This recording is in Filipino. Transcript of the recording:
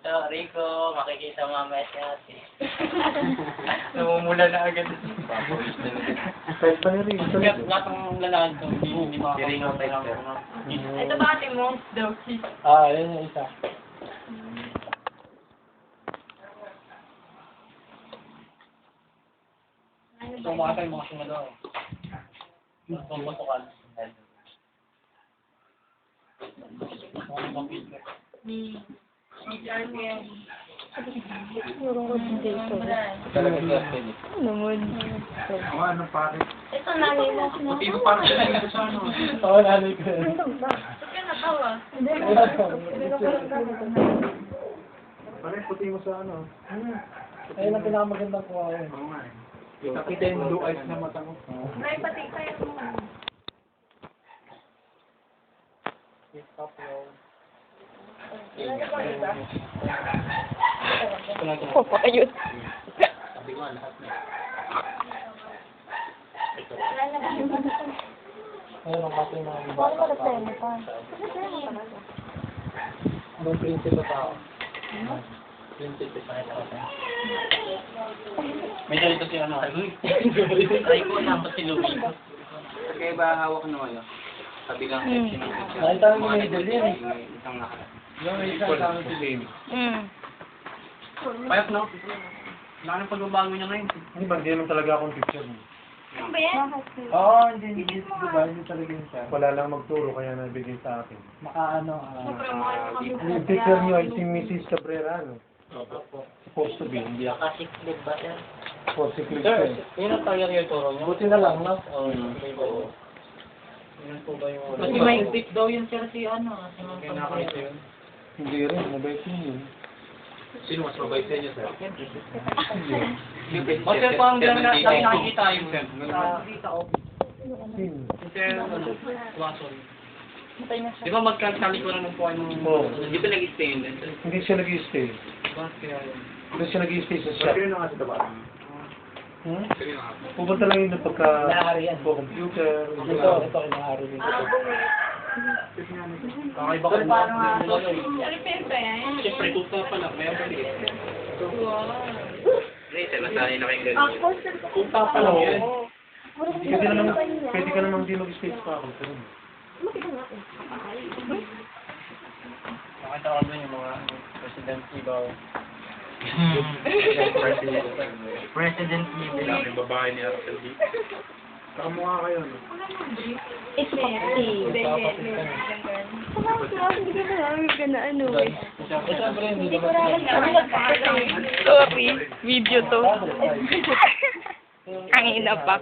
Sorry ko, makikita mamaya si ate. Namumula na agad. Kahit pa rin. Lahat ng lalaki ko, hindi makakita. Ito ba ate mo? Daw. Yan yung isa. So, makakita yung mga sinalo. Ang pasukan. Talaga siya, Philip. Ano pare? Ito nanay mo. Puti mo parang sila yung sa ano. Oo, nanay ko. Ba't ka natawa? Pare, puti mo sa ano. Ayun ang pinakamagandang kuha ko. Oo nga eh. Kita yung blue eyes na mata mo. Nay, pati kayo mo. Papakayot. Sabi ko nga, lahat na. Ayun ang kasi mga iba. Paano ka nagplano pa? Anong prinsipe pa ako? Prinsipe pa ito. May dalito si ano. Try ko lang pa si Louie. Kaya ba hawak na kayo? Sabi lang section ng picture. Nakita mo yung middle yun eh. Isang nakalat. Yung isa sa amin si Dave. Payat no? Wala nang pagbabago niya ngayon. Hindi ba, hindi naman talaga akong picture mo. Ano ba yan? Oo, hindi diba? Hindi talaga yun siya. Wala lang magturo, kaya nabigay sa akin. Siyempre, mahal ko kami. Yung picture niyo ay si Mrs. Cabrera, no? Supposed to be, hindi ako. Nakasiklip ba siya? For si Chris. Sir, yun ang talaga yung turo niyo. Buti na lang, no? Oo, yun po ba yung... Kasi may- tip daw yun sir si ano. Si Ma'am nakakita yun. Hindi rin, mabait yun. Sino mas mabait sa inyo, sir? O sir, parang gano'n na nakikita yung sir. Nakikita ko. Sino? Sir, ano, Watson. Matay na siya. Di ba magkatalikuran ng po ng... Oo. Di ba nag-stay yun din, sir? Hindi siya nag-i-stay. Bakit kaya yun? Hindi siya nag-i-stay sa shop. na nga sa tabaran? Sino na nga? Pupunta lang yun pagka... Nakaharian. po computer. Ito, kinahari dito. Kakaiba ka Paano nga? na. Repair ba yan? Siyempre, tuta pa lang. Meron pa rin. Wow. Hindi, sir. Nasanay na kayong ganun. Tuta pa lang yan. Pwede ka namang di mag-stay sa ako. Pero... Nakita ko doon yung mga President Ibaw. President Ibaw. Yung babae ni RLD. Kakamukha kayo, no? Ito pa kasi. Siyempre, hindi naman Sorry. Video to. Ang ina pa.